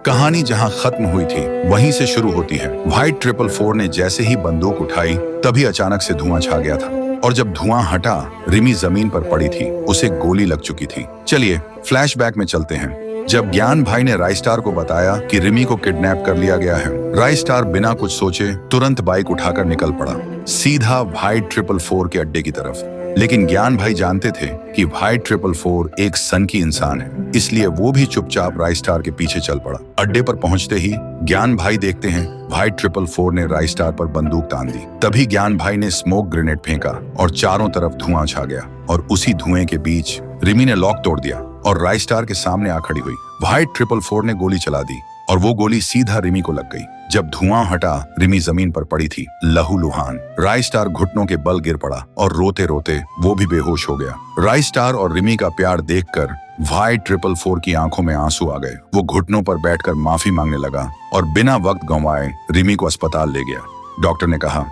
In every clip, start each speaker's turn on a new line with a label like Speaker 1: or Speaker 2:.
Speaker 1: कहानी जहां खत्म हुई थी वहीं से शुरू होती है। व्हाइट 444 ने जैसे ही बंदूक उठाई तभी अचानक से धुआं छा गया था और जब धुआं हटा रिमी जमीन पर पड़ी थी, उसे गोली लग चुकी थी। चलिए फ्लैशबैक में चलते हैं। जब ज्ञान भाई ने राइस्टार को बताया कि रिमी को किडनैप कर लिया गया है, राइस्टार बिना कुछ सोचे तुरंत बाइक उठाकर निकल पड़ा, सीधा व्हाइट 444 के अड्डे की तरफ। लेकिन ज्ञान भाई जानते थे कि व्हाइट 444 एक सनकी इंसान है, इसलिए वो भी चुपचाप राइस्टार के पीछे चल पड़ा। अड्डे पर पहुंचते ही ज्ञान भाई देखते हैं व्हाइट 444 ने राइस्टार पर बंदूक तान दी। तभी ज्ञान भाई ने स्मोक ग्रेनेड फेंका और चारों तरफ धुआं छा गया और उसी धुएं के बीच रिमी ने लॉक तोड़ दिया और राइस्टार के सामने आ खड़ी हुई। व्हाइट 444 ने गोली चला दी और वो गोली सीधा रिमी को लग गई। जब धुआं हटा रिमी जमीन पर पड़ी थी, लहूलुहान। राइस्टार घुटनों के बल गिर पड़ा और रोते रोते वो भी बेहोश हो गया। राइस्टार और रिमी का प्यार देखकर व्हाइट 444 की आंखों में आंसू आ गए। वो घुटनों पर बैठकर माफी मांगने लगा और बिना वक्त गंवाए रिमी को अस्पताल ले गया। डॉक्टर ने कहा,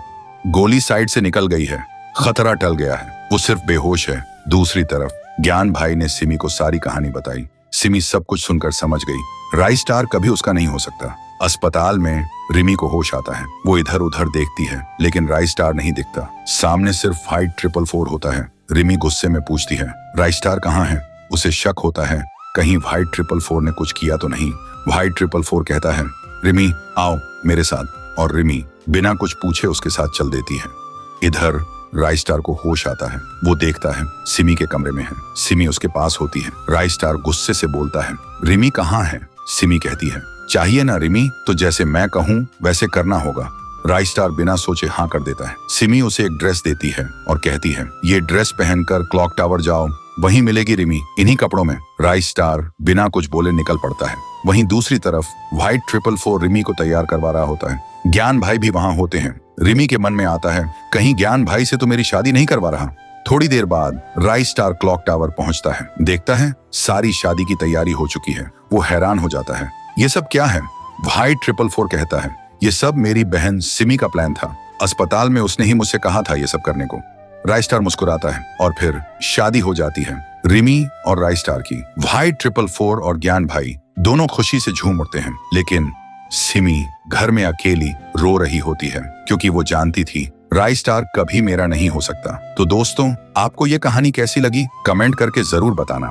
Speaker 1: गोली साइड से निकल गई है, खतरा टल गया है, वो सिर्फ बेहोश है। दूसरी तरफ ज्ञान भाई ने सिमी को सारी कहानी बताई। सिमी सब कुछ सुनकर समझ गई राइस्टार कभी उसका नहीं हो सकता। अस्पताल में रिमी को होश आता है। वो इधर उधर देखती है लेकिन राइस्टार नहीं दिखता। सामने सिर्फ व्हाइट 444 होता है। रिमी गुस्से में पूछती है, राइस्टार कहाँ है? उसे शक होता है कहीं व्हाइट 444 ने कुछ किया तो नहीं। व्हाइट 444 कहता है, रिमी आओ मेरे साथ, और रिमी बिना कुछ पूछे उसके साथ चल देती है। इधर राइस्टार को होश आता है। वो देखता है सिमी के कमरे में है। सिमी उसके पास होती है। राइस्टार गुस्से से बोलता है, रिमी कहाँ है? सिमी कहती है, चाहिए ना रिमी, तो जैसे मैं कहूँ वैसे करना होगा। राइस्टार बिना सोचे हाँ कर देता है। सिमी उसे एक ड्रेस देती है और कहती है, ये ड्रेस पहनकर क्लॉक टावर जाओ, वहीं मिलेगी रिमी, इन्हीं कपड़ों में। राइस्टार बिना कुछ बोले निकल पड़ता है। वहीं दूसरी तरफ व्हाइट 444 रिमी को तैयार करवा रहा होता है। ज्ञान भाई भी वहां होते हैं। रिमी के मन में आता है, कहीं ज्ञान भाई से तो मेरी शादी नहीं करवा रहा। थोड़ी देर बाद राइस्टार क्लॉक टावर पहुंचता है। देखता है सारी शादी की तैयारी हो चुकी है। वो हैरान हो जाता है, ये सब क्या है? व्हाइट 444 कहता है, ये सब मेरी बहन सिमी का प्लान था। अस्पताल में उसने ही मुझसे कहा था ये सब करने को। राइस्टार मुस्कुराता है और फिर शादी हो जाती है रिमी और राइस्टार की। व्हाइट 444 और ज्ञान भाई दोनों खुशी से झूम उठते हैं, लेकिन सिमी घर में अकेली रो रही होती है क्योंकि वो जानती थी राइस्टार कभी मेरा नहीं हो सकता। तो दोस्तों, आपको ये कहानी कैसी लगी? कमेंट करके जरूर बताना।